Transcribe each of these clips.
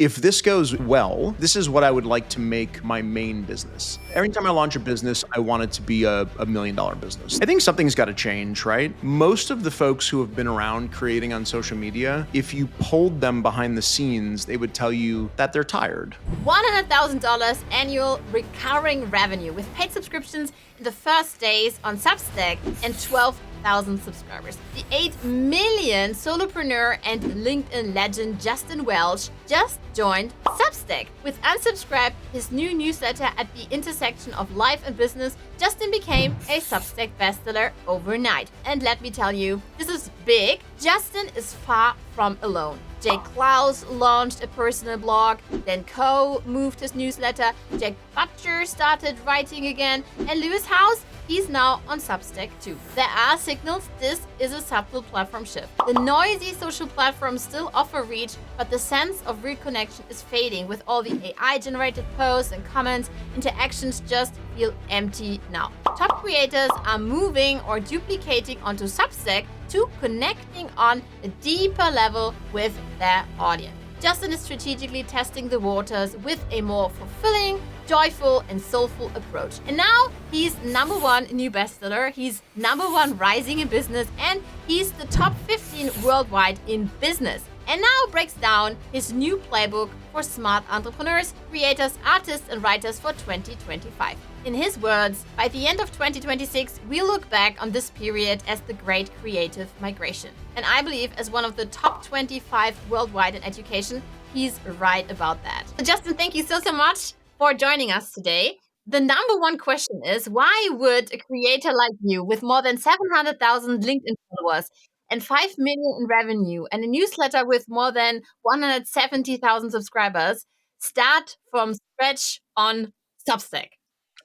if this goes well, this is what I would like to make my main business. Every time I launch a business, I want it to be a $1 million business. I think something's got to change, right? Most of the folks who have been around creating on social media, if you polled them behind the scenes, they would tell you that they're tired. $100,000 annual recurring revenue with paid subscriptions in the first days on Substack and 12,000 subscribers. The 8 million solopreneur and LinkedIn legend Justin Welsh just joined Substack. With Unsubscribe, his new newsletter at the intersection of life and business, Justin became a Substack bestseller overnight. And let me tell you, this is big. Justin is far from alone. Jay Klaus launched a personal blog, then Co moved his newsletter, Jack Butcher started writing again, and Lewis Howes, he's now on Substack too. There are signals this is a subtle platform shift. The noisy social platforms still offer reach, but the sense of real connection is fading with all the AI-generated posts and comments. Interactions just feel empty now. Top creators are moving or duplicating onto Substack to connecting on a deeper level with their audience. Justin is strategically testing the waters with a more fulfilling, joyful, and soulful approach. And now he's #1 new bestseller, he's #1 rising in business, and he's the top 15 worldwide in business. And now breaks down his new playbook for smart entrepreneurs, creators, artists, and writers for 2025. In his words, by the end of 2026, we'll look back on this period as the great creative migration. And I believe as one of the top 25 worldwide in education, he's right about that. So Justin, thank you so much for joining us today. The #1 question is, why would a creator like you with more than 700,000 LinkedIn followers and 5 million in revenue and a newsletter with more than 170,000 subscribers start from scratch on Substack?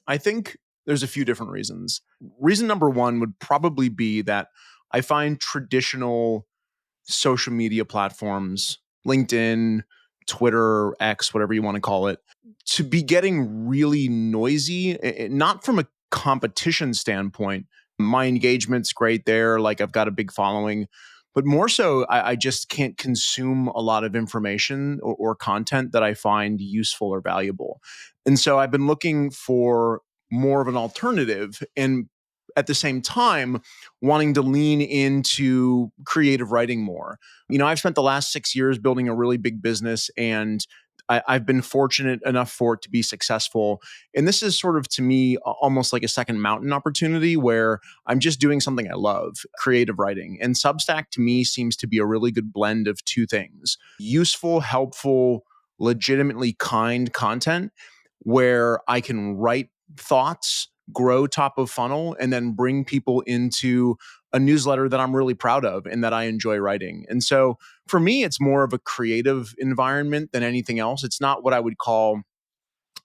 I think there's a few different reasons. Reason number one would probably be that I find traditional social media platforms, LinkedIn, Twitter, X, whatever you want to call it, to be getting really noisy, not from a competition standpoint. My engagement's great there. Like I've got a big following, but more so, I just can't consume a lot of information or content that I find useful or valuable. And so I've been looking for more of an alternative, and at the same time, wanting to lean into creative writing more. You know, I've spent the last 6 years building a really big business, and I've been fortunate enough for it to be successful. And this is sort of, to me, almost like a second mountain opportunity where I'm just doing something I love, creative writing. And Substack, to me, seems to be a really good blend of two things: useful, helpful, legitimately kind content where I can write thoughts, grow top of funnel, and then bring people into a newsletter that I'm really proud of and that I enjoy writing. And so for me, it's more of a creative environment than anything else. It's not what I would call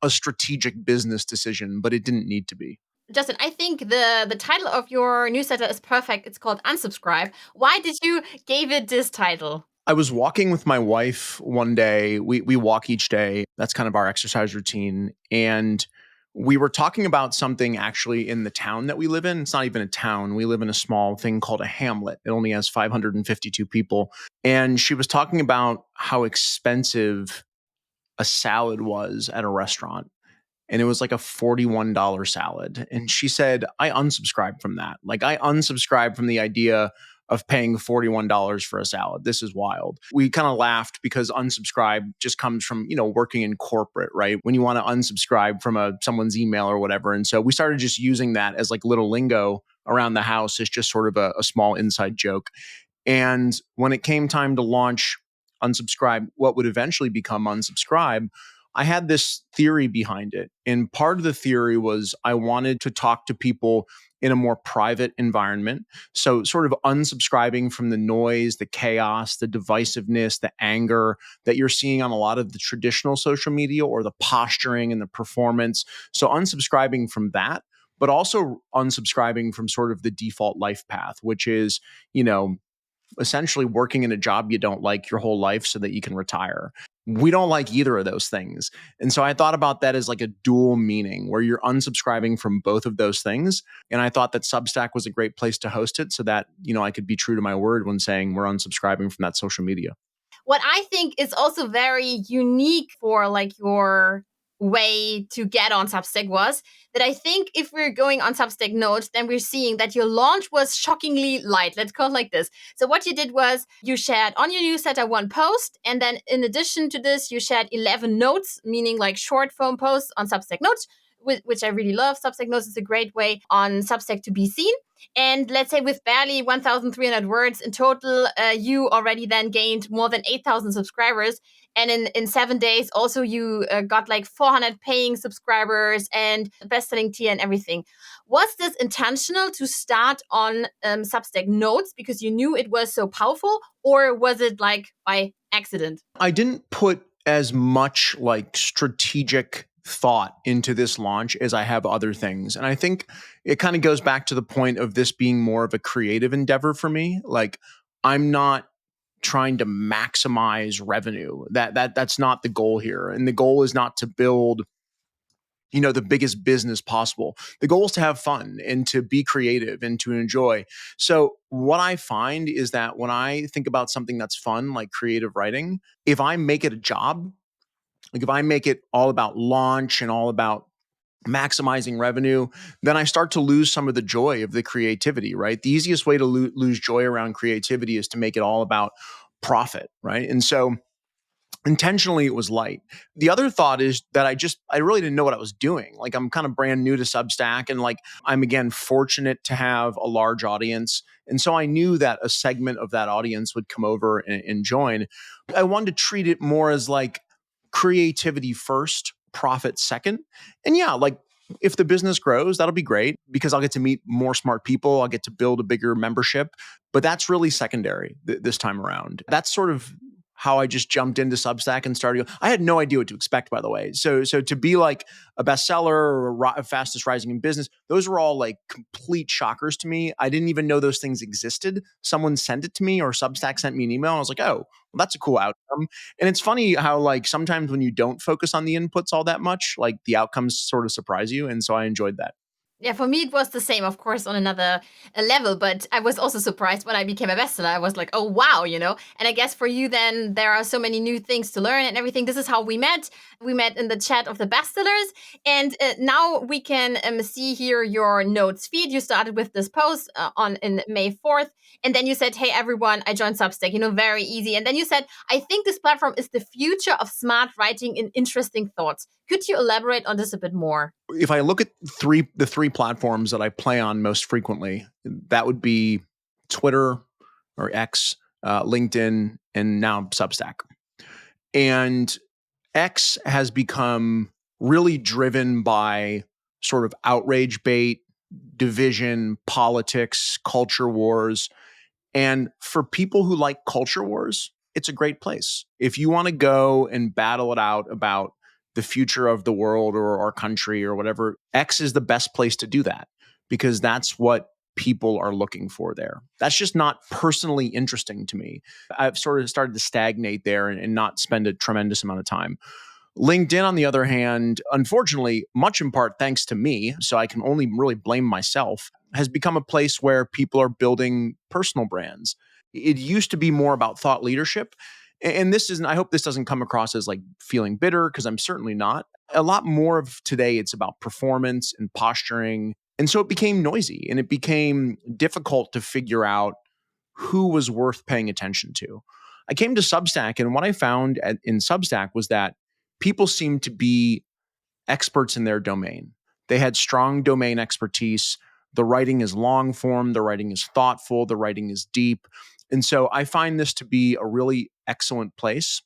a strategic business decision, but it didn't need to be. Justin, I think the title of your newsletter is perfect. It's called Unsubscribe. Why did you give it this title? I was walking with my wife one day. We walk each day. That's kind of our exercise routine. And we were talking about something actually in the town that we live in. It's not even a town. We live in a small thing called a hamlet. It only has 552 people. And she was talking about how expensive a salad was at a restaurant. And it was like a $41 salad. And she said, I unsubscribed from that. Like I unsubscribed from the idea of paying $41 for a salad. This is wild. We kind of laughed because unsubscribe just comes from, working in corporate, right? When you want to unsubscribe from someone's email or whatever. And so we started just using that as like little lingo around the house. It's just sort of a small inside joke. And when it came time to launch Unsubscribe, what would eventually become Unsubscribe, I had this theory behind it. And part of the theory was I wanted to talk to people in a more private environment. So sort of unsubscribing from the noise, the chaos, the divisiveness, the anger that you're seeing on a lot of the traditional social media, or the posturing and the performance. So unsubscribing from that, but also unsubscribing from sort of the default life path, which is, essentially working in a job you don't like your whole life so that you can retire. We don't like either of those things. And so I thought about that as like a dual meaning where you're unsubscribing from both of those things. And I thought that Substack was a great place to host it so that, I could be true to my word when saying we're unsubscribing from that social media. What I think is also very unique for like your way to get on Substack was that I think if we're going on Substack notes, then we're seeing that your launch was shockingly light. Let's call it like this. So what you did was you shared on your newsletter one post, and then in addition to this, you shared 11 notes, meaning like short form posts on Substack notes, which I really love. Substack notes is a great way on Substack to be seen. And let's say with barely 1,300 words in total, you already then gained more than 8,000 subscribers. And in 7 days, also you got like 400 paying subscribers and best-selling tier and everything. Was this intentional to start on Substack Notes because you knew it was so powerful, or was it like by accident? I didn't put as much like strategic thought into this launch as I have other things. And I think it kind of goes back to the point of this being more of a creative endeavor for me. Like, I'm not trying to maximize revenue. That's not the goal here. And the goal is not to build, the biggest business possible. The goal is to have fun and to be creative and to enjoy. So what I find is that when I think about something that's fun, like creative writing, if I make it a job, like if I make it all about launch and all about maximizing revenue, then I start to lose some of the joy of the creativity, right? The easiest way to lose joy around creativity is to make it all about profit, right? And so intentionally it was light. The other thought is that I really didn't know what I was doing. Like, I'm kind of brand new to Substack, and like I'm again fortunate to have a large audience. And so I knew that a segment of that audience would come over and join. I wanted to treat it more as like creativity first, profit second. And yeah, like if the business grows, that'll be great because I'll get to meet more smart people. I'll get to build a bigger membership, but that's really secondary this time around. That's sort of how I just jumped into Substack and started. I had no idea what to expect, by the way. So to be like a bestseller or a fastest rising in business, those were all like complete shockers to me. I didn't even know those things existed. Someone sent it to me, or Substack sent me an email. And I was like, oh, well, that's a cool outcome. And it's funny how like sometimes when you don't focus on the inputs all that much, like the outcomes sort of surprise you. And so I enjoyed that. Yeah, for me it was the same, of course, on another level. But I was also surprised when I became a bestseller. I was like, oh wow, And I guess for you, then there are so many new things to learn and everything. This is how we met. We met in the chat of the bestsellers, and now we can see here your notes feed. You started with this post in May 4th, and then you said, "Hey everyone, I joined Substack." Very easy. And then you said, "I think this platform is the future of smart writing and interesting thoughts." Could you elaborate on this a bit more? If I look at the three platforms that I play on most frequently, that would be Twitter or X, LinkedIn, and now Substack. And X has become really driven by sort of outrage bait, division, politics, culture wars. And for people who like culture wars, it's a great place. If you want to go and battle it out about the future of the world or our country or whatever, X is the best place to do that because that's what people are looking for there. That's just not personally interesting to me. I've sort of started to stagnate there and not spend a tremendous amount of time. LinkedIn, on the other hand, unfortunately, much in part thanks to me, so I can only really blame myself, has become a place where people are building personal brands. It used to be more about thought leadership. And this isn't, I hope this doesn't come across as like feeling bitter, because I'm certainly not. A lot more of today, it's about performance and posturing. And so it became noisy and it became difficult to figure out who was worth paying attention to. I came to Substack, and what I found in Substack was that people seemed to be experts in their domain. They had strong domain expertise. The writing is long form, the writing is thoughtful, the writing is deep. And so I find this to be a really excellent place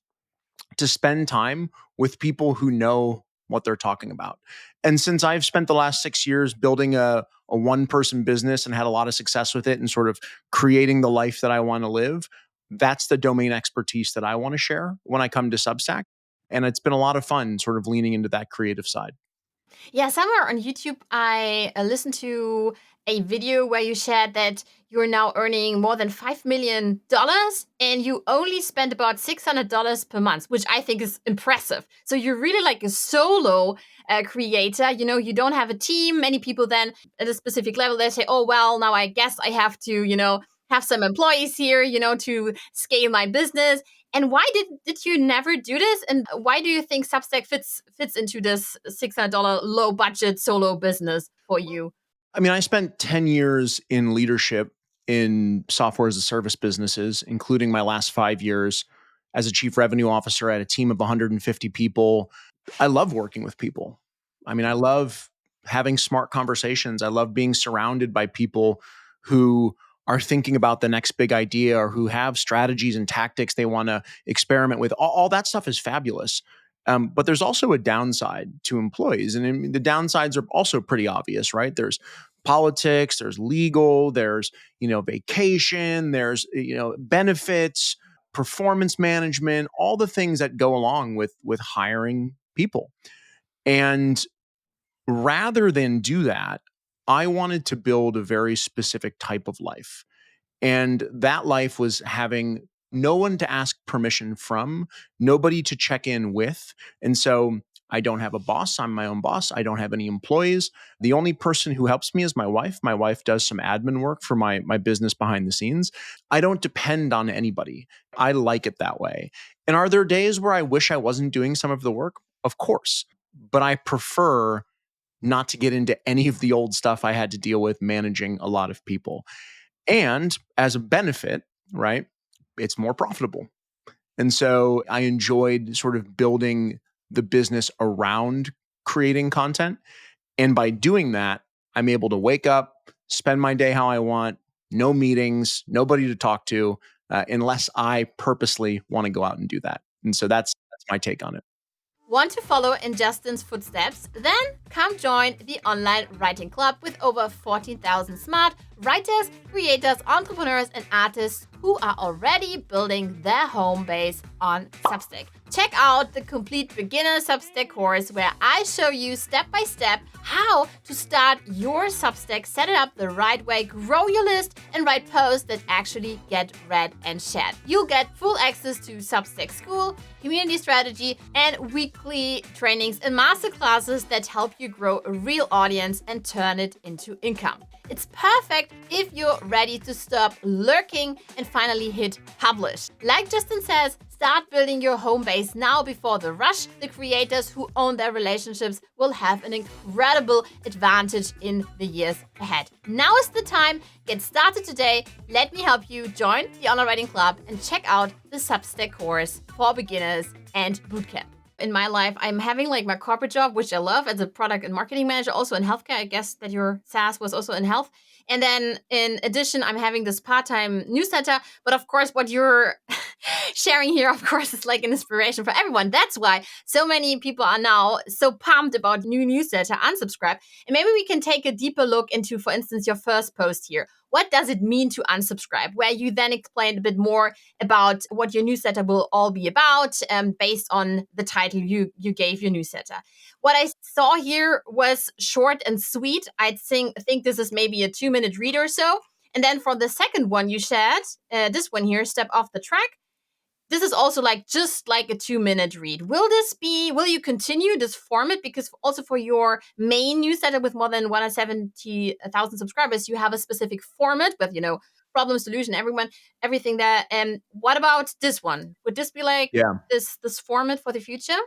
to spend time with people who know what they're talking about. And since I've spent the last 6 years building a one-person business and had a lot of success with it and sort of creating the life that I want to live, that's the domain expertise that I want to share when I come to Substack. And it's been a lot of fun sort of leaning into that creative side. Yeah, somewhere on YouTube, I listened to a video where you shared that you're now earning more than $5 million and you only spend about $600 per month, which I think is impressive. So you're really like a solo creator. You don't have a team. Many people then at a specific level, they say, oh, well, now I guess I have to, have some employees here, to scale my business. And why did you never do this? And why do you think Substack fits into this $600 low budget solo business for you? I mean, I spent 10 years in leadership in software as a service businesses, including my last 5 years as a chief revenue officer at a team of 150 people. I love working with people. I mean, I love having smart conversations. I love being surrounded by people who are thinking about the next big idea or who have strategies and tactics they want to experiment with. All that stuff is fabulous. But there's also a downside to employees. And I mean, the downsides are also pretty obvious, right? There's politics, there's legal, there's, vacation, there's, benefits, performance management, all the things that go along with hiring people. And rather than do that, I wanted to build a very specific type of life. And that life was having no one to ask permission from, nobody to check in with. And so I don't have a boss. I'm my own boss. I don't have any employees. The only person who helps me is my wife. My wife does some admin work for my business behind the scenes. I don't depend on anybody. I like it that way. And are there days where I wish I wasn't doing some of the work? Of course. But I prefer not to get into any of the old stuff I had to deal with managing a lot of people. And as a benefit, right, it's more profitable. And so I enjoyed sort of building the business around creating content. And by doing that, I'm able to wake up, spend my day how I want, no meetings, nobody to talk to, unless I purposely want to go out and do that. And so that's my take on it. Want to follow in Justin's footsteps? Then come join the online writing club with over 14,000 smart writers, creators, entrepreneurs, and artists who are already building their home base on Substack. Check out the complete beginner Substack course where I show you step by step how to start your Substack, set it up the right way, grow your list, and write posts that actually get read and shared. You'll get full access to Substack School, community strategy, and weekly trainings and masterclasses that help you grow a real audience and turn it into income. It's perfect if you're ready to stop lurking and finally hit publish. Like Justin says, start building your home base now before the rush. The creators who own their relationships will have an incredible advantage in the years ahead. Now is the time. Get started today. Let me help you join the Online Writing Club and check out the Substack course for beginners and bootcamp. In my life, I'm having like my corporate job, which I love as a product and marketing manager, also in healthcare. I guess that your SaaS was also in health. And then in addition, I'm having this part-time newsletter. But of course, what you're sharing here, of course, is like an inspiration for everyone. That's why so many people are now so pumped about new newsletter, unsubscribe. And maybe we can take a deeper look into, for instance, your first post here. What does it mean to unsubscribe? Where you then explain a bit more about what your newsletter will all be about based on the title you gave your newsletter. What I saw here was short and sweet. I think this is maybe a 2-minute read or so. And then for the second one you shared, this one here, Step Off the Track. This is also just like a 2-minute read. Will you continue this format? Because also for your main newsletter with more than 170,000 subscribers, you have a specific format with, problem, solution, everything there. And what about this one? Would this be like this format for the future?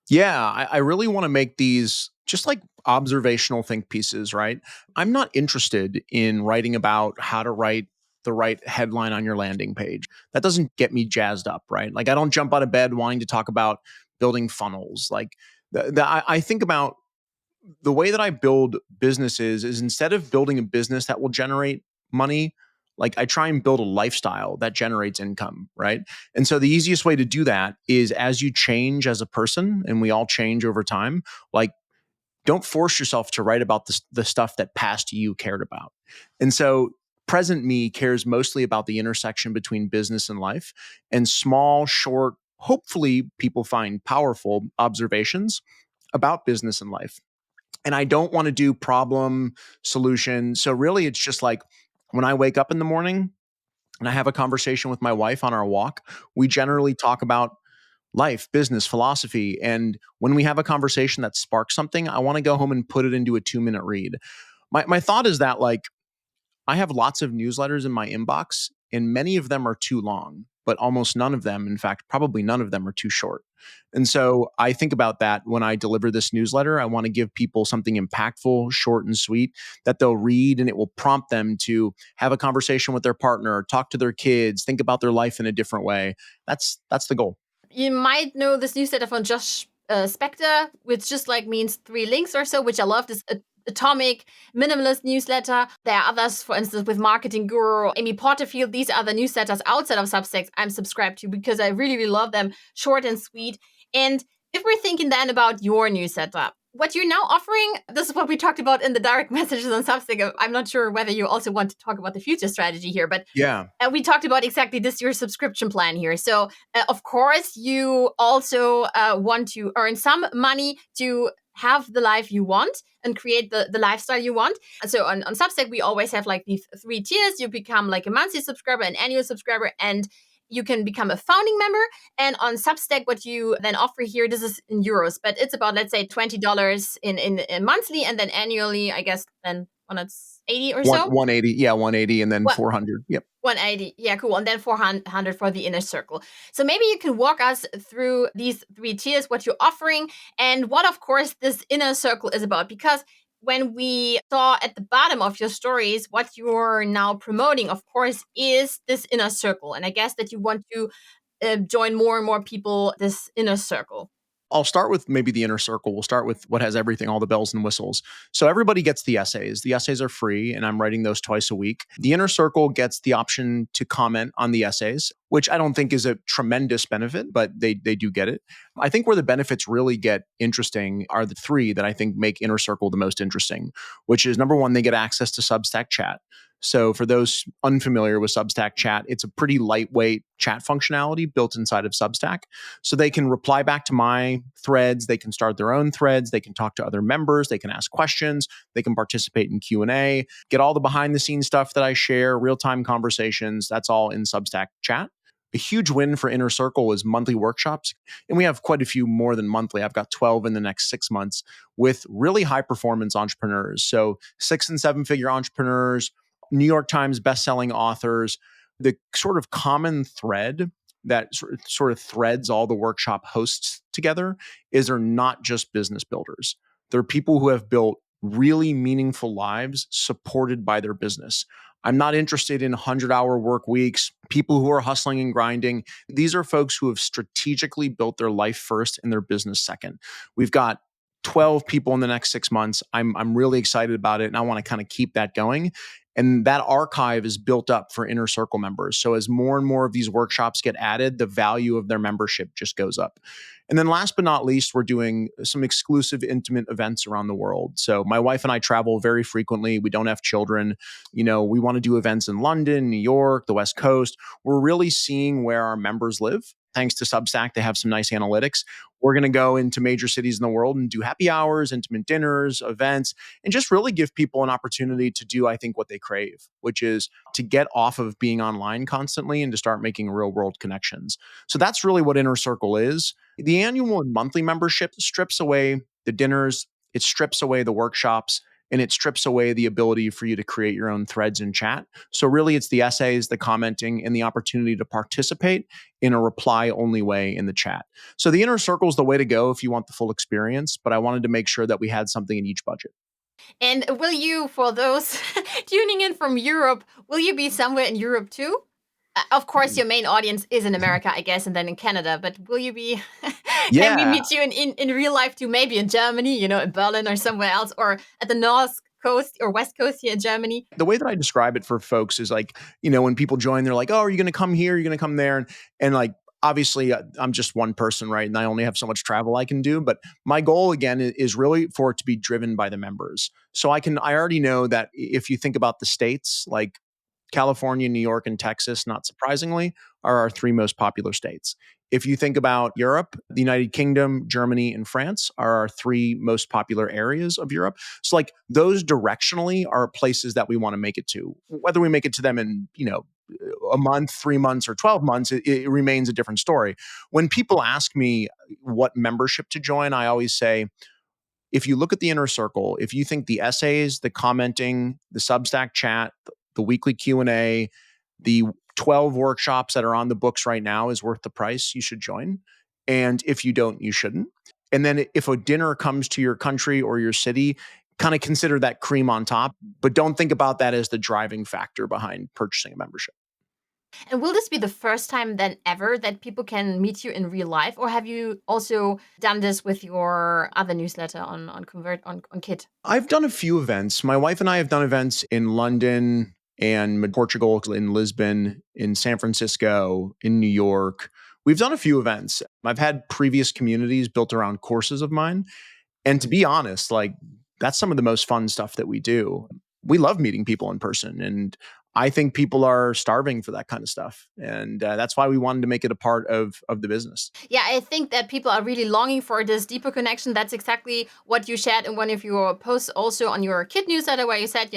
Yeah, I really want to make these just like observational think pieces, right? I'm not interested in writing about how to write the right headline on your landing page. That doesn't get me jazzed up, right? Like I don't jump out of bed wanting to talk about building funnels. Like I think about the way that I build businesses is instead of building a business that will generate money, like I try and build a lifestyle that generates income, right? And so the easiest way to do that is as you change as a person, and we all change over time, like don't force yourself to write about the stuff that past you cared about. And so present me cares mostly about the intersection between business and life and small, short, hopefully people find powerful observations about business and life. And I don't want to do problem solution. So really it's just like when I wake up in the morning and I have a conversation with my wife on our walk, we generally talk about life, business, philosophy. And when we have a conversation that sparks something, I want to go home and put it into a 2-minute read. My thought is that like I have lots of newsletters in my inbox and many of them are too long. but almost none of them, in fact, probably none of them are too short. And so I think about that when I deliver this newsletter. I want to give people something impactful, short and sweet that they'll read, and it will prompt them to have a conversation with their partner, talk to their kids, think about their life in a different way. That's the goal. You might know this newsletter from Josh Spector, which just like means 3 links or so, which I love. This atomic minimalist newsletter. There are others, for instance, with Marketing Guru, Amy Porterfield. These are the newsletters outside of Substack I'm subscribed to because I really, really love them. Short and sweet. And if we're thinking then about your newsletter, what you're now offering, this is what we talked about in the direct messages on Substack. I'm not sure whether you also want to talk about the future strategy here, but Yeah. we talked about exactly this, your subscription plan here. So, of course, you also want to earn some money to have the life you want and create the lifestyle you want. So on Substack, we always have like these 3 tiers. You become like a monthly subscriber, an annual subscriber, and you can become a founding member. And on Substack, what you then offer here, this is in euros, but it's about, let's say, $20 in monthly, and then annually, I guess, then when it's 80 or so. 180, yeah, 180, and then What? 400. Yep. 180. Yeah, cool. And then 400 for the inner circle. So maybe you can walk us through these 3 tiers, what you're offering, and what, of course, this inner circle is about. Because when we saw at the bottom of your stories, what you're now promoting, of course, is this inner circle. And I guess that you want to join more and more people this inner circle. I'll start with maybe the inner circle. We'll start with what has everything, all the bells and whistles. So everybody gets the essays. The essays are free, and I'm writing those twice a week. The inner circle gets the option to comment on the essays, which I don't think is a tremendous benefit, but they do get it. I think where the benefits really get interesting are the 3 that I think make inner circle the most interesting, which is number 1, they get access to Substack chat. So for those unfamiliar with Substack chat, it's a pretty lightweight chat functionality built inside of Substack. So they can reply back to my threads, they can start their own threads, they can talk to other members, they can ask questions, they can participate in Q&A, get all the behind the scenes stuff that I share, real-time conversations, that's all in Substack chat. A huge win for Inner Circle is monthly workshops. And we have quite a few more than monthly. I've got 12 in the next 6 months with really high performance entrepreneurs. So 6 and 7 figure entrepreneurs, New York Times bestselling authors. The sort of common thread that sort of threads all the workshop hosts together is they're not just business builders. They're people who have built really meaningful lives supported by their business. I'm not interested in 100-hour work weeks, people who are hustling and grinding. These are folks who have strategically built their life first and their business second. We've got 12 people in the next 6 months. I'm really excited about it, and I want to kind of keep that going. And that archive is built up for Inner Circle members. So as more and more of these workshops get added, the value of their membership just goes up. And then last but not least, we're doing some exclusive intimate events around the world. So my wife and I travel very frequently. We don't have children. You know, we want to do events in London, New York, the West Coast. We're really seeing where our members live. Thanks to Substack, they have some nice analytics. We're going to go into major cities in the world and do happy hours, intimate dinners, events, and just really give people an opportunity to do, I think, what they crave, which is to get off of being online constantly and to start making real world connections. So that's really what Inner Circle is. The annual and monthly membership strips away the dinners, it strips away the workshops, and it strips away the ability for you to create your own threads and chat. So really it's the essays, the commenting, and the opportunity to participate in a reply-only way in the chat. So the Inner Circle is the way to go if you want the full experience, but I wanted to make sure that we had something in each budget. And will you, for those tuning in from Europe, will you be somewhere in Europe too? Of course, your main audience is in America, I guess, and then in Canada. But will you be? Can we Yeah. meet you in real life too? Maybe in Germany, you know, in Berlin or somewhere else, or at the North Coast or West Coast here in Germany. The way that I describe it for folks is like, you know, when people join, they're like, oh, are you going to come here? Are you going to come there? And like, obviously, I'm just one person, right? And I only have so much travel I can do. But my goal, again, is really for it to be driven by the members. So I already know that if you think about the states, like California, New York, and Texas, not surprisingly, are our 3 most popular states. If you think about Europe, the United Kingdom, Germany, and France are our 3 most popular areas of Europe. So like those directionally are places that we want to make it to. Whether we make it to them in, you know, a month, 3 months, or 12 months, it remains a different story. When people ask me what membership to join, I always say, if you look at the Inner Circle, if you think the essays, the commenting, the Substack chat, the weekly Q&A, the 12 workshops that are on the books right now is worth the price, you should join. And if you don't, you shouldn't. And then if a dinner comes to your country or your city, kind of consider that cream on top, but don't think about that as the driving factor behind purchasing a membership. And will this be the first time then ever that people can meet you in real life? Or have you also done this with your other newsletter on Convert on Kit? I've done a few events. My wife and I have done events in London and Portugal, in Lisbon, in San Francisco, in New York. We've done a few events. I've had previous communities built around courses of mine. And to be honest, like that's some of the most fun stuff that we do. We love meeting people in person. And I think people are starving for that kind of stuff. And that's why we wanted to make it a part of the business. Yeah, I think that people are really longing for this deeper connection. That's exactly what you shared in one of your posts also on your Kit newsletter, where you said,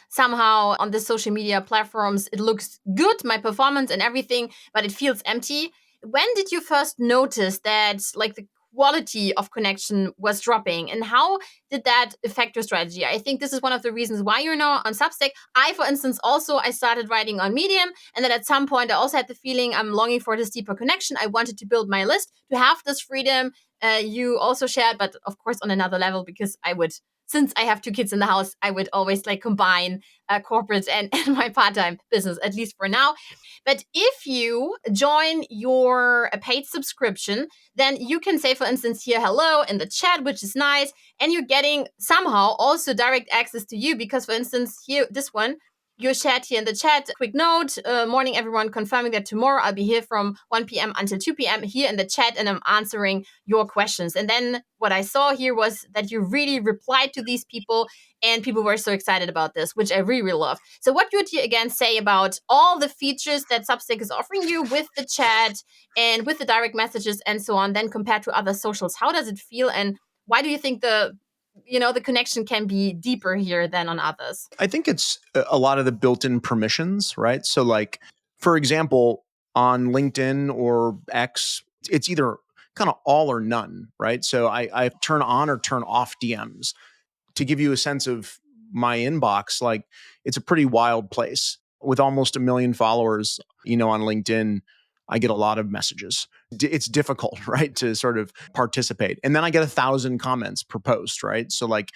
somehow on the social media platforms, it looks good, my performance and everything, but it feels empty. When did you first notice that like the quality of connection was dropping, and how did that affect your strategy? I think this is one of the reasons why you're now on Substack. For instance, also I started writing on Medium, and then at some point I also had the feeling I'm longing for this deeper connection. I wanted to build my list to have this freedom you also shared, but of course on another level, because since I have 2 kids in the house, I would always like combine corporate and my part-time business, at least for now. But if you join your paid subscription, then you can say, for instance, here, hello in the chat, which is nice. And you're getting somehow also direct access to you because, for instance, here, this one, you shared here in the chat, quick note, morning everyone, confirming that tomorrow I'll be here from 1 p.m. until 2 p.m. here in the chat, and I'm answering your questions. And then what I saw here was that you really replied to these people, and people were so excited about this, which I really, really love. So what would you again say about all the features that Substack is offering you with the chat and with the direct messages and so on, then compared to other socials? How does it feel, and why do you think the connection can be deeper here than on others? I think it's a lot of the built-in permissions, right? So like, for example, on LinkedIn or X, it's either kind of all or none, right? So I turn on or turn off DMs. To give you a sense of my inbox, like it's a pretty wild place. With almost 1 million followers, on LinkedIn, I get a lot of messages. It's difficult, right, to sort of participate. And then I get 1,000 comments per post, right? So like,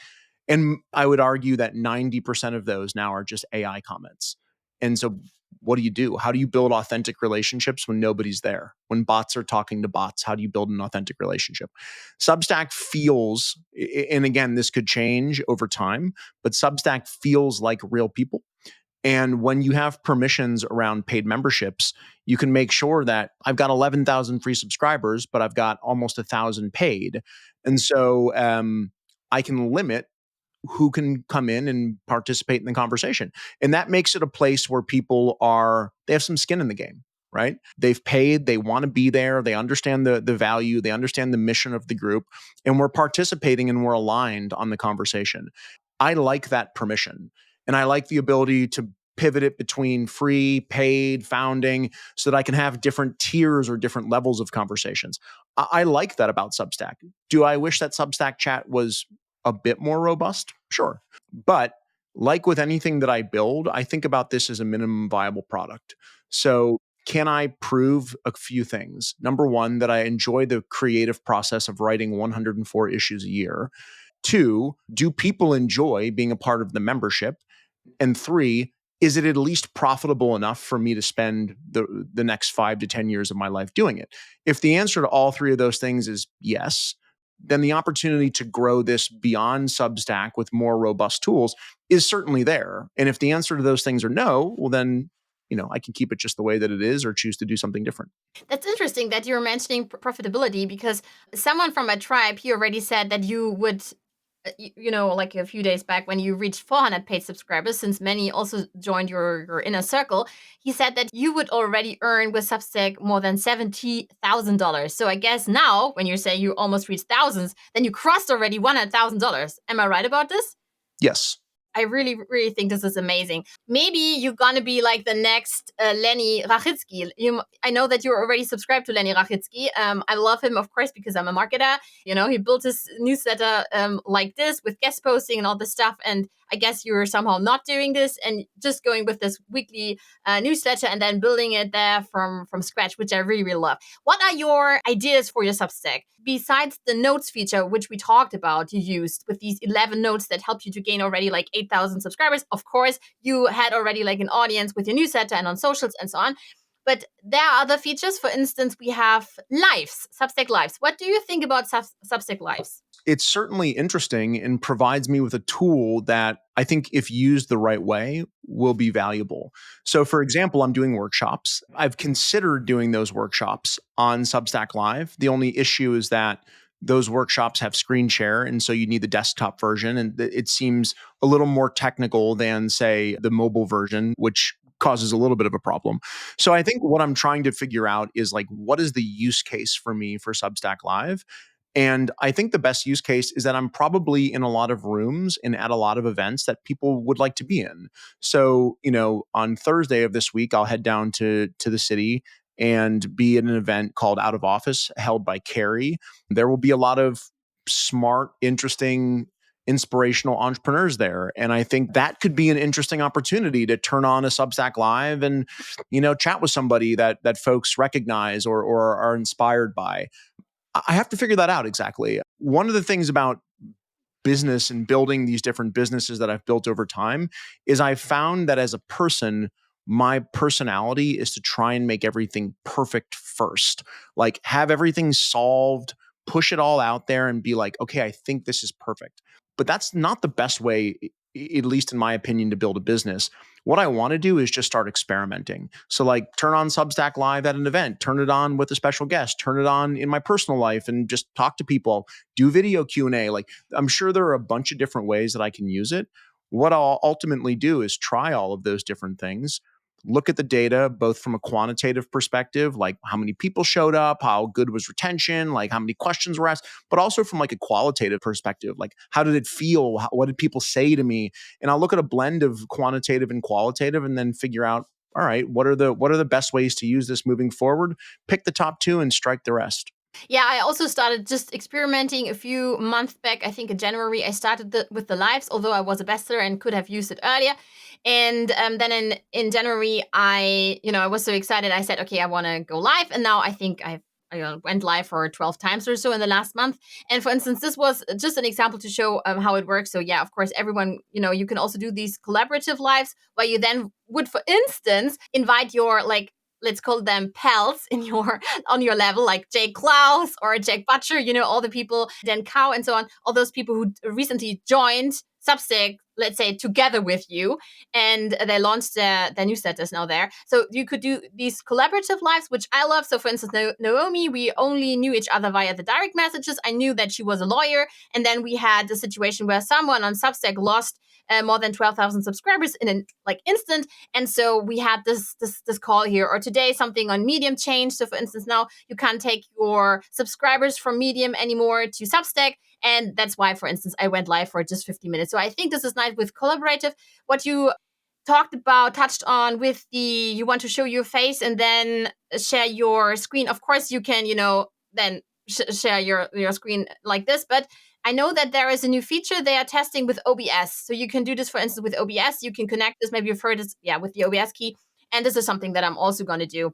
and I would argue that 90% of those now are just AI comments. And so what do you do? How do you build authentic relationships when nobody's there? When bots are talking to bots, how do you build an authentic relationship? Substack feels, and again, this could change over time, but Substack feels like real people. And when you have permissions around paid memberships, you can make sure that I've got 11,000 free subscribers, but I've got almost 1,000 paid. And so I can limit who can come in and participate in the conversation. And that makes it a place where people they have some skin in the game, right? They've paid, they want to be there, they understand the value, they understand the mission of the group, and we're participating and we're aligned on the conversation. I like that permission. And I like the ability to pivot it between free, paid, founding, so that I can have different tiers or different levels of conversations. I like that about Substack. Do I wish that Substack chat was a bit more robust? Sure. But like with anything that I build, I think about this as a minimum viable product. So can I prove a few things? Number one, that I enjoy the creative process of writing 104 issues a year. 2, do people enjoy being a part of the membership? And 3, is it at least profitable enough for me to spend the next 5 to 10 years of my life doing it? If the answer to all 3 of those things is yes, then the opportunity to grow this beyond Substack with more robust tools is certainly there. And if the answer to those things are no, well, then I can keep it just the way that it is or choose to do something different. That's interesting that you're mentioning profitability, because someone from my tribe, he already said that you would, like a few days back when you reached 400 paid subscribers, since many also joined your inner circle, he said that you would already earn with Substack more than $70,000. So I guess now when you say you almost reached thousands, then you crossed already $100,000. Am I right about this? Yes. I really, really think this is amazing. Maybe you're gonna be like the next Lenny Rachitsky. I know that you're already subscribed to Lenny Rachitsky. I love him, of course, because I'm a marketer. He built his newsletter like this with guest posting and all this stuff. And I guess you're somehow not doing this and just going with this weekly newsletter and then building it there from scratch, which I really, really love. What are your ideas for your Substack? Besides the notes feature, which we talked about, you used with these 11 notes that help you to gain already like 8,000 subscribers. Of course, you had already like an audience with your newsletter and on socials and so on. But there are other features. For instance, we have lives, Substack lives. What do you think about Substack lives? It's certainly interesting and provides me with a tool that I think, if used the right way, will be valuable. So, for example, I'm doing workshops. I've considered doing those workshops on Substack Live. The only issue is that those workshops have screen share, and so you need the desktop version. And it seems a little more technical than, say, the mobile version, which causes a little bit of a problem. So I think what I'm trying to figure out is like, what is the use case for me for Substack Live? And I think the best use case is that I'm probably in a lot of rooms and at a lot of events that people would like to be in. So, on Thursday of this week, I'll head down to the city and be at an event called Out of Office held by Carrie. There will be a lot of smart, interesting, inspirational entrepreneurs there. And I think that could be an interesting opportunity to turn on a Substack Live and, chat with somebody that folks recognize or are inspired by. I have to figure that out exactly. One of the things about business and building these different businesses that I've built over time is I've found that as a person, my personality is to try and make everything perfect first. Like, have everything solved, push it all out there and be like, okay, I think this is perfect. But that's not the best way, at least in my opinion, to build a business. What I want to do is just start experimenting. So like, turn on Substack Live at an event, turn it on with a special guest, turn it on in my personal life and just talk to people, do video Q&A. Like, I'm sure there are a bunch of different ways that I can use it. What I'll ultimately do is try all of those different things, look at the data, both from a quantitative perspective, like how many people showed up, how good was retention, like how many questions were asked, but also from like a qualitative perspective, like how did it feel? What did people say to me? And I'll look at a blend of quantitative and qualitative and then figure out, all right, what are the best ways to use this moving forward? Pick the top two and strike the rest. Yeah, I also started just experimenting a few months back. I think in January, I started with the lives, although I was a bestseller and could have used it earlier. And then in January, I was so excited. I said, okay, I want to go live. And now I think I went live for 12 times or so in the last month. And for instance, this was just an example to show how it works. So yeah, of course, everyone, you can also do these collaborative lives where you then would, for instance, invite your let's call them pals on your level, like Jake Klaus or Jack Butcher, all the people, Dan Cow and so on, all those people who recently joined Substack, let's say, together with you, and they launched their newsletters now there. So you could do these collaborative lives, which I love. So for instance, Naomi, we only knew each other via the direct messages. I knew that she was a lawyer. And then we had the situation where someone on Substack lost more than 12,000 subscribers in an instant. And so we had this call here, or today something on Medium changed. So for instance, now you can't take your subscribers from Medium anymore to Substack. And that's why, for instance, I went live for just 50 minutes. So I think this is nice with collaborative. What you touched on with you want to show your face and then share your screen. Of course, you can, then share your screen like this. But I know that there is a new feature they are testing with OBS. So you can do this, for instance, with OBS. You can connect this. Maybe you've heard this, with the OBS key. And this is something that I'm also going to do,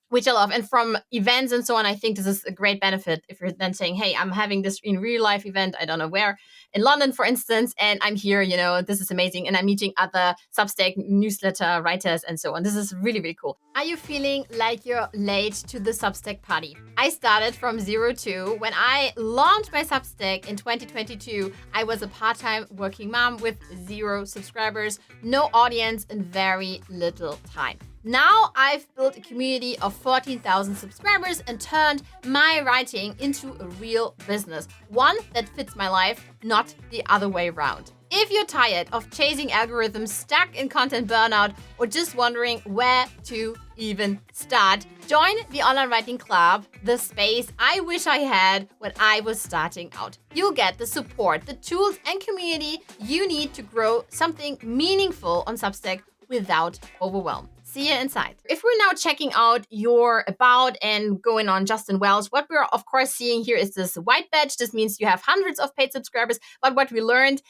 which I love. And from events and so on, I think this is a great benefit if you're then saying, hey, I'm having this in real life event, I don't know where, in London, for instance, and I'm here, this is amazing. And I'm meeting other Substack newsletter writers and so on. This is really, really cool. Are you feeling like you're late to the Substack party? I started from 0 when I launched my Substack in 2022. I was a part-time working mom with 0 subscribers, no audience, and very little time. Now I've built a community of 14,000 subscribers and turned my writing into a real business. One that fits my life, not the other way around. If you're tired of chasing algorithms, stuck in content burnout, or just wondering where to even start, join the Online Writing Club, the space I wish I had when I was starting out. You'll get the support, the tools, and community you need to grow something meaningful on Substack without overwhelm. See you inside. If we're now checking out your about and going on Justin Welsh, what we're of course seeing here is this white badge. This means you have hundreds of paid subscribers. But what we learned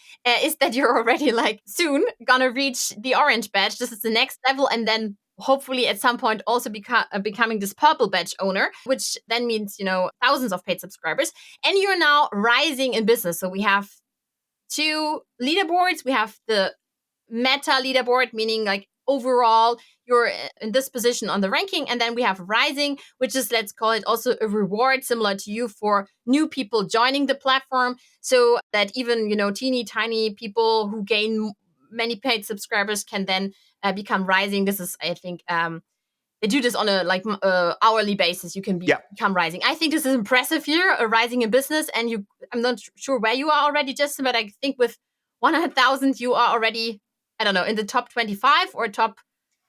is that you're already like soon gonna reach the orange badge. This is the next level, and then hopefully at some point also becoming this purple badge owner, which then means, thousands of paid subscribers. And you're now rising in business. So we have two leaderboards. We have the meta leaderboard, meaning like overall you're in this position on the ranking, and then we have rising, which is, let's call it also a reward similar to you for new people joining the platform, so that even teeny tiny people who gain many paid subscribers can then become rising. This is, I think, they do this on a hourly basis. You can become rising. I think this is impressive here, a rising in business. And I'm not sure where you are already, Justin, but I think with 100,000 you are already, I don't know, in the top 25 or top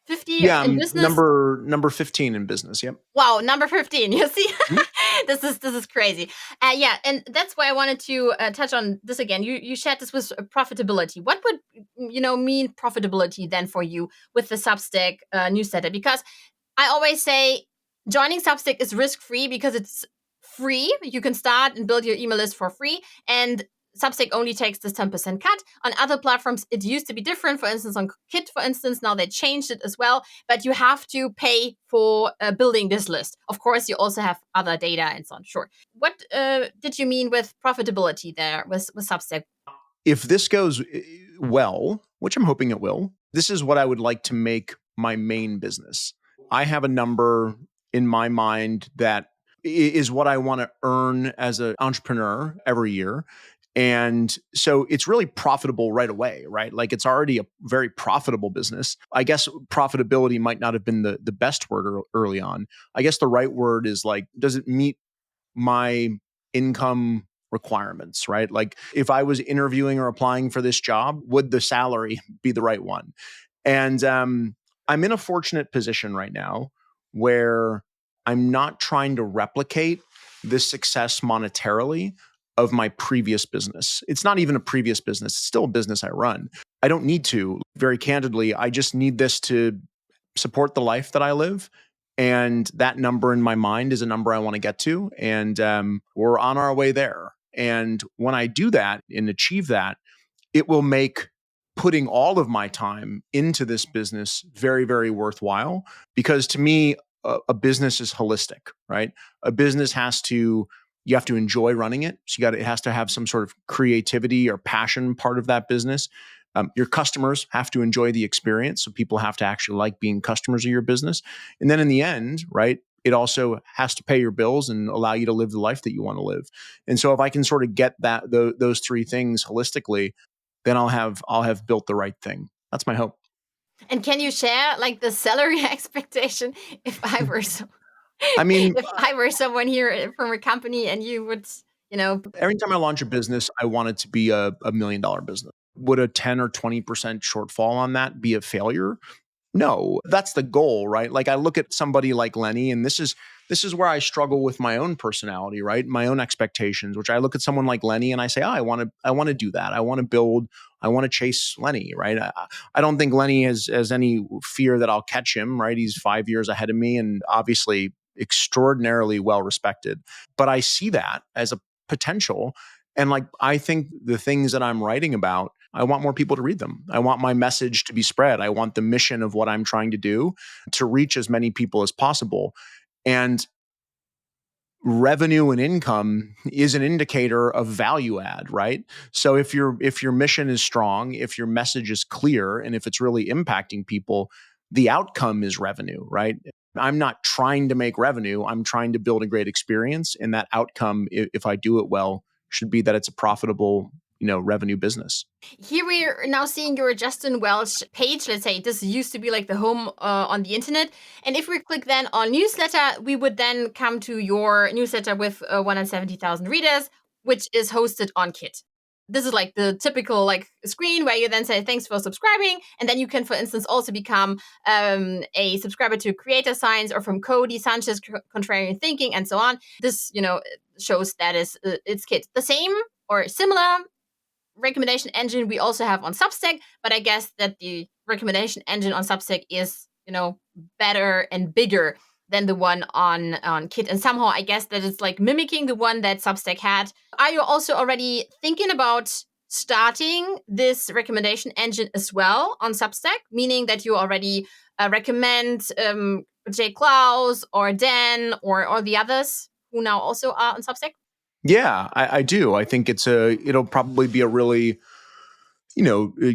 50 in business. Number 15 in business. Yep. Wow, number 15. You see, this is crazy. And that's why I wanted to touch on this again. You shared this with profitability. What would mean profitability then for you with the Substack newsletter? Because I always say joining Substack is risk-free because it's free. You can start and build your email list for free, and Substack only takes this 10% cut. On other platforms, it used to be different. For instance, on Kit, for instance, now they changed it as well. But you have to pay for building this list. Of course, you also have other data and so on. Sure. What did you mean with profitability there with Substack? If this goes well, which I'm hoping it will, this is what I would like to make my main business. I have a number in my mind that is what I want to earn as an entrepreneur every year. And so it's really profitable right away, right? Like it's already a very profitable business. I guess profitability might not have been the best word early on. I guess the right word is like, does it meet my income requirements, right? Like if I was interviewing or applying for this job, would the salary be the right one? And I'm in a fortunate position right now where I'm not trying to replicate this success monetarily of my previous business. It's not even a previous business. It's still a business I run. I don't need to. Very candidly, I just need this to support the life that I live. And that number in my mind is a number I want to get to. And we're on our way there. And when I do that and achieve that, it will make putting all of my time into this business very, very worthwhile. Because to me, a business is holistic, right? A business you have to enjoy running it. So it has to have some sort of creativity or passion part of that business. Your customers have to enjoy the experience. So people have to actually like being customers of your business. And then in the end, right, it also has to pay your bills and allow you to live the life that you want to live. And so if I can sort of get those three things holistically, then I'll have built the right thing. That's my hope. And can you share like the salary expectation if I were if I were someone here from a company and you would, every time I launch a business, I want it to be a $1 million business. Would a 10 or 20% shortfall on that be a failure? No, that's the goal, right? Like I look at somebody like Lenny, and this is where I struggle with my own personality, right? My own expectations, which I look at someone like Lenny and I say, I want to do that. I want to build, I want to chase Lenny, right? I don't think Lenny has any fear that I'll catch him, right? He's 5 years ahead of me and obviously extraordinarily well respected. But I see that as a potential. And like, I think the things that I'm writing about, I want more people to read them. I want my message to be spread. I want the mission of what I'm trying to do to reach as many people as possible. And revenue and income is an indicator of value add, right? So if your mission is strong, if your message is clear, and if it's really impacting people, the outcome is revenue, right? I'm not trying to make revenue. I'm trying to build a great experience. And that outcome, if I do it well, should be that it's a profitable, revenue business. Here we are now seeing your Justin Welsh page. Let's say this used to be like the home on the internet. And if we click then on newsletter, we would then come to your newsletter with 170,000 readers, which is hosted on Kit. This is like the typical like screen where you then say, thanks for subscribing. And then you can, for instance, also become a subscriber to Creator Science or from Cody Sanchez, Contrarian Thinking, and so on. This, shows that it's Kit. The same or similar recommendation engine we also have on Substack, but I guess that the recommendation engine on Substack is better and bigger than the one on Kit. And somehow I guess that it's like mimicking the one that Substack had. Are you also already thinking about starting this recommendation engine as well on Substack, meaning that you already recommend Jay Klaus or Dan or the others who now also are on Substack? Yeah, I do. I think it'll probably be a really, a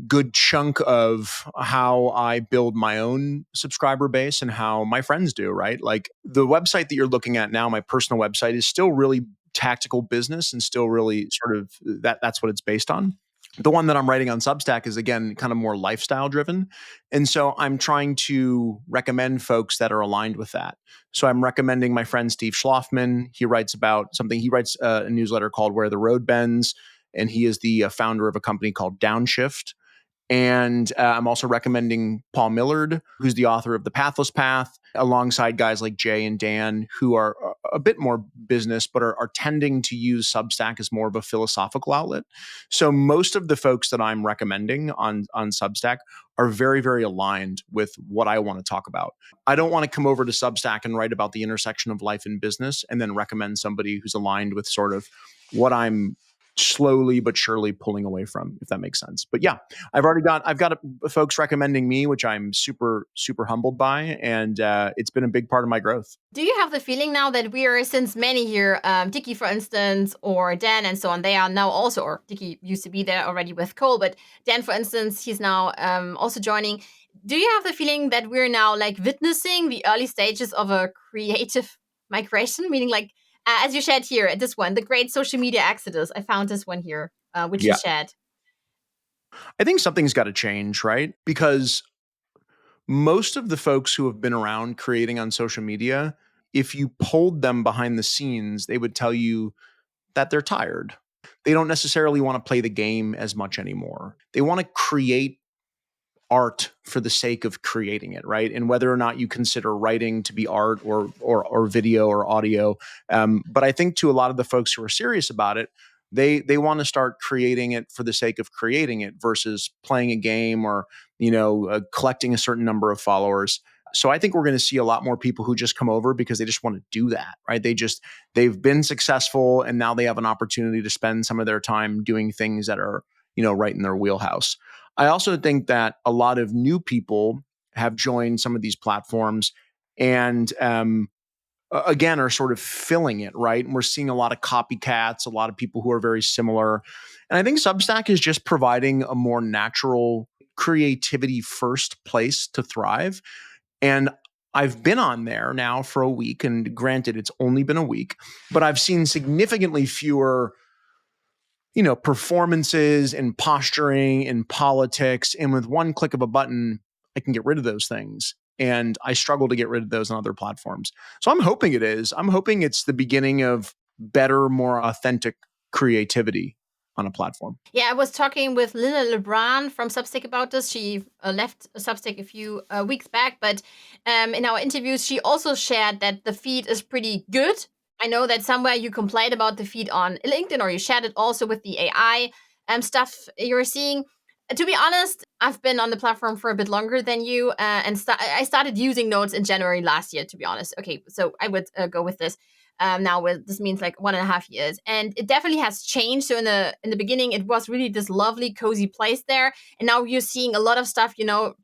good chunk of how I build my own subscriber base and how my friends do, right? Like the website that you're looking at now, my personal website, is still really tactical business and still really sort of that's what it's based on. The one that I'm writing on Substack is, again, kind of more lifestyle driven. And so I'm trying to recommend folks that are aligned with that. So I'm recommending my friend Steve Schlafman. He writes about something, he writes a newsletter called Where the Road Bends. And he is the founder of a company called Downshift. And I'm also recommending Paul Millard, who's the author of The Pathless Path, alongside guys like Jay and Dan, who are a bit more business, but are tending to use Substack as more of a philosophical outlet. So most of the folks that I'm recommending on Substack are very, very aligned with what I want to talk about. I don't want to come over to Substack and write about the intersection of life and business and then recommend somebody who's aligned with sort of what I'm slowly but surely pulling away from, if that makes sense. But yeah, I've got folks recommending me, which I'm super, super humbled by. And it's been a big part of my growth. Do you have the feeling now that we are, since many here, Dicky, for instance, or Dan and so on, they are now also, or Dicky used to be there already with Cole, but Dan, for instance, he's now also joining. Do you have the feeling that we're now like witnessing the early stages of a creative migration? Meaning like, as you shared here at this one, the great social media exodus. I found this one here, which you shared. I think something's got to change, right? Because most of the folks who have been around creating on social media, if you polled them behind the scenes, they would tell you that they're tired. They don't necessarily want to play the game as much anymore. They want to create art for the sake of creating it, right? And whether or not you consider writing to be art or video or audio, but I think to a lot of the folks who are serious about it, they want to start creating it for the sake of creating it versus playing a game or collecting a certain number of followers. So I think we're going to see a lot more people who just come over because they just want to do that, right? They've been successful and now they have an opportunity to spend some of their time doing things that are right in their wheelhouse. I also think that a lot of new people have joined some of these platforms and again are sort of filling it, right? And we're seeing a lot of copycats, a lot of people who are very similar. And I think Substack is just providing a more natural creativity first place to thrive. And I've been on there now for a week, and granted, it's only been a week, but I've seen significantly fewer performances and posturing and politics. And with one click of a button, I can get rid of those things. And I struggle to get rid of those on other platforms. So I'm hoping it is. I'm hoping it's the beginning of better, more authentic creativity on a platform. Yeah, I was talking with Lila Lebrun from Substack about this. She left Substack a few weeks back, but in our interviews, she also shared that the feed is pretty good. I know that somewhere you complained about the feed on LinkedIn, or you shared it also with the AI stuff you're seeing. To be honest, I've been on the platform for a bit longer than you, and I started using Notes in January last year, to be honest. Okay, so I would go with this. Now this means like 1.5 years, and it definitely has changed. So in the beginning, it was really this lovely, cozy place there, and now you're seeing a lot of stuff.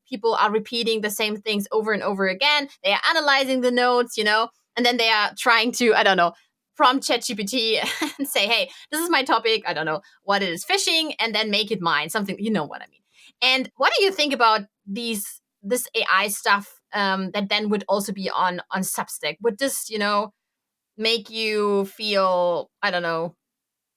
People are repeating the same things over and over again. They are analyzing the notes, and then they are trying to, I don't know, prompt ChatGPT and say, hey, this is my topic. I don't know what it is, fishing, and then make it mine. Something, you know what I mean. And what do you think about this AI stuff that then would also be on Substack? Would this, make you feel, I don't know,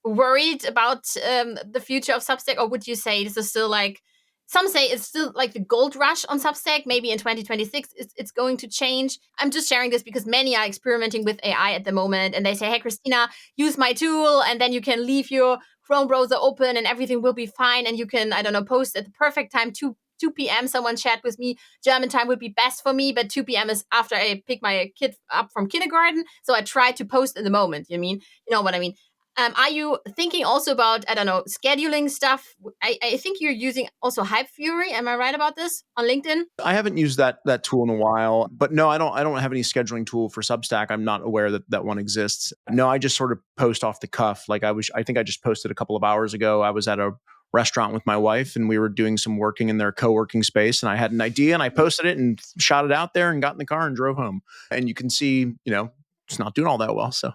worried about the future of Substack? Or would you say this is still like, some say it's still like the gold rush on Substack? Maybe in 2026 it's going to change. I'm just sharing this because many are experimenting with AI at the moment, and they say, hey, Christina, use my tool, and then you can leave your Chrome browser open and everything will be fine, and you can, I don't know, post at the perfect time, 2 p.m. Someone shared with me, German time would be best for me, but 2 p.m. is after I pick my kid up from kindergarten. So I try to post in the moment. You know what I mean? Are you thinking also about, I don't know, scheduling stuff? I think you're using also Hype Fury. Am I right about this on LinkedIn? I haven't used that tool in a while, but no, I don't have any scheduling tool for Substack. I'm not aware that one exists. No, I just sort of post off the cuff. Like I think I just posted a couple of hours ago. I was at a restaurant with my wife and we were doing some working in their co-working space and I had an idea and I posted it and shot it out there and got in the car and drove home. And you can see, it's not doing all that well, so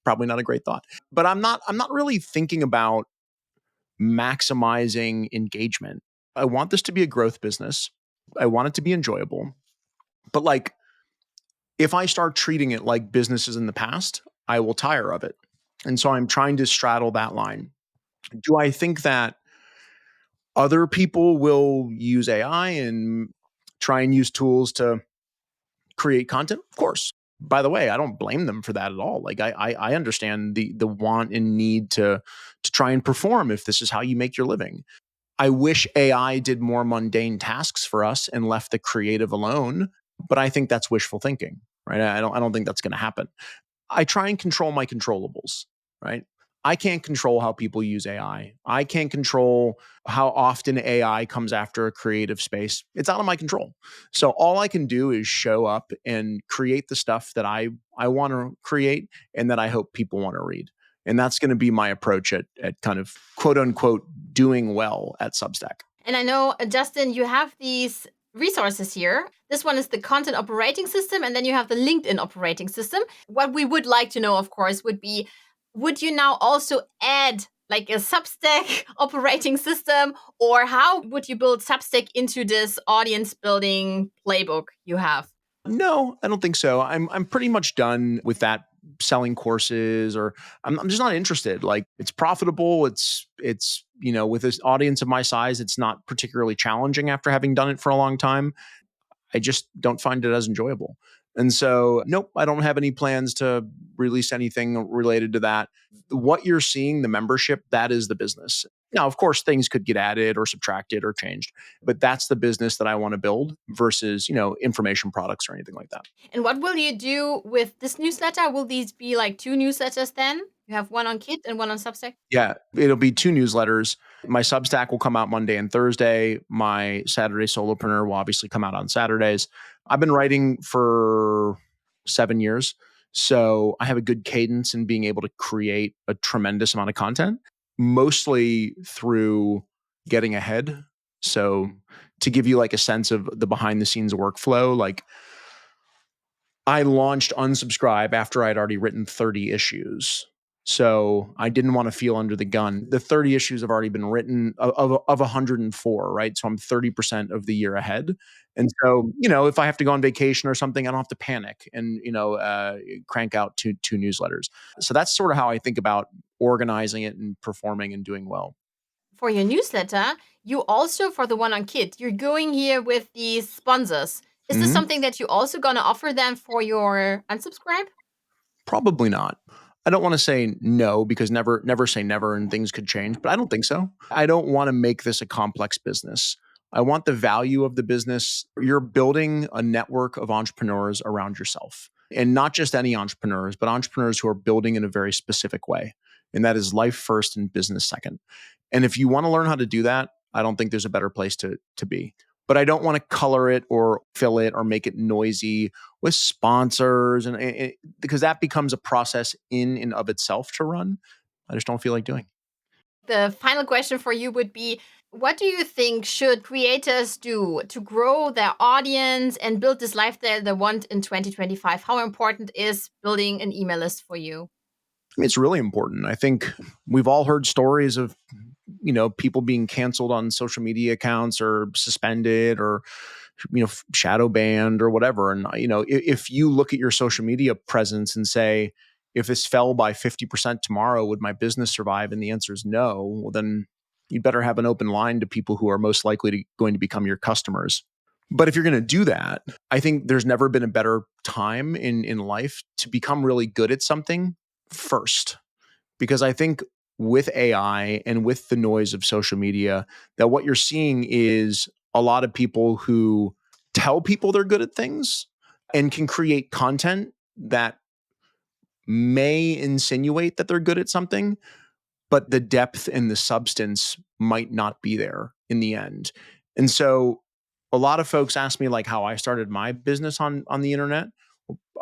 probably not a great thought. But I'm not really thinking about maximizing engagement. I want this to be a growth business. I want it to be enjoyable. But like, if I start treating it like businesses in the past, I will tire of it. And so I'm trying to straddle that line. Do I think that other people will use AI and try and use tools to create content? Of course. By the way, I don't blame them for that at all. Like I understand the want and need to try and perform if this is how you make your living. I wish AI did more mundane tasks for us and left the creative alone, but I think that's wishful thinking, right? I don't think that's going to happen. I try and control my controllables, right? I can't control how people use AI. I can't control how often AI comes after a creative space. It's out of my control. So all I can do is show up and create the stuff that I want to create and that I hope people want to read. And that's going to be my approach at kind of quote unquote doing well at Substack. And I know, Justin, you have these resources here. This one is the content operating system, and then you have the LinkedIn operating system. What we would like to know, of course, would be, would you now also add like a Substack operating system, or how would you build Substack into this audience building playbook you have? No, I don't think so. I'm pretty much done with that selling courses or I'm just not interested. Like it's profitable. It's with this audience of my size, it's not particularly challenging after having done it for a long time. I just don't find it as enjoyable. And so, nope, I don't have any plans to release anything related to that. What you're seeing, the membership, that is the business. Now, of course, things could get added or subtracted or changed, but that's the business that I want to build versus, information products or anything like that. And what will you do with this newsletter? Will these be like two newsletters then? You have one on Kit and one on Substack? Yeah, it'll be two newsletters. My Substack will come out Monday and Thursday. My Saturday Solopreneur will obviously come out on Saturdays. I've been writing for 7 years. So I have a good cadence in being able to create a tremendous amount of content, mostly through getting ahead. So to give you like a sense of the behind the scenes workflow, like I launched Unsubscribe after I'd already written 30 issues. So I didn't want to feel under the gun. The 30 issues have already been written of 104, right? So I'm 30% of the year ahead. And so, if I have to go on vacation or something, I don't have to panic and, crank out two newsletters. So that's sort of how I think about organizing it and performing and doing well. For your newsletter, you also, for the one on Kit, you're going here with these sponsors. Is this something that you also going to offer them for your Unsubscribe? Probably not. I don't want to say no because never say never and things could change, but I don't think so. I don't want to make this a complex business. I want the value of the business. You're building a network of entrepreneurs around yourself, and not just any entrepreneurs, but entrepreneurs who are building in a very specific way. And that is life first and business second. And if you want to learn how to do that, I don't think there's a better place to be. But I don't want to color it or fill it or make it noisy with sponsors and because that becomes a process in and of itself to run. I just don't feel like doing. The final question for you would be, what do you think should creators do to grow their audience and build this lifestyle they want in 2025? How important is building an email list for you? I mean, it's really important. I think we've all heard stories of, people being canceled on social media accounts or suspended or, shadow banned or whatever. And, if you look at your social media presence and say, if this fell by 50% tomorrow, would my business survive? And the answer is no. Well, then you'd better have an open line to people who are most likely going to become your customers. But if you're going to do that, I think there's never been a better time in life to become really good at something first. Because I think with AI and with the noise of social media, that what you're seeing is a lot of people who tell people they're good at things and can create content that may insinuate that they're good at something, but the depth and the substance might not be there in the end. And so a lot of folks ask me like how I started my business on the internet.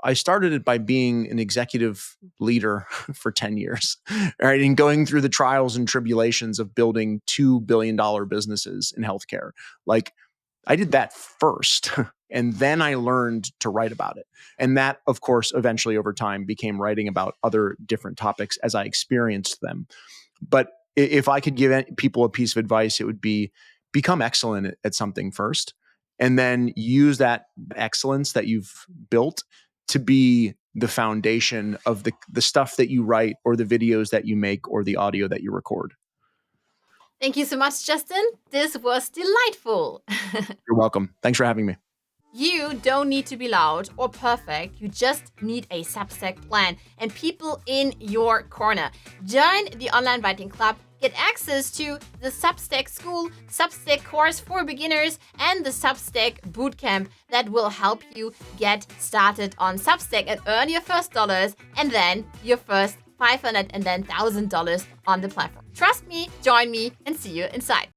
I started it by being an executive leader for 10 years, right? And going through the trials and tribulations of building $2 billion businesses in healthcare. Like, I did that first, and then I learned to write about it. And that, of course, eventually over time became writing about other different topics as I experienced them. But if I could give people a piece of advice, it would be become excellent at something first, and then use that excellence that you've built to be the foundation of the stuff that you write or the videos that you make or the audio that you record. Thank you so much, Justin. This was delightful. You're welcome. Thanks for having me. You don't need to be loud or perfect. You just need a Substack plan and people in your corner. Join the Online Writing Club. Get access to the Substack School, Substack course for beginners, and the Substack Bootcamp that will help you get started on Substack and earn your first dollars and then your first $500 and then $1,000 on the platform. Trust me, join me, and see you inside.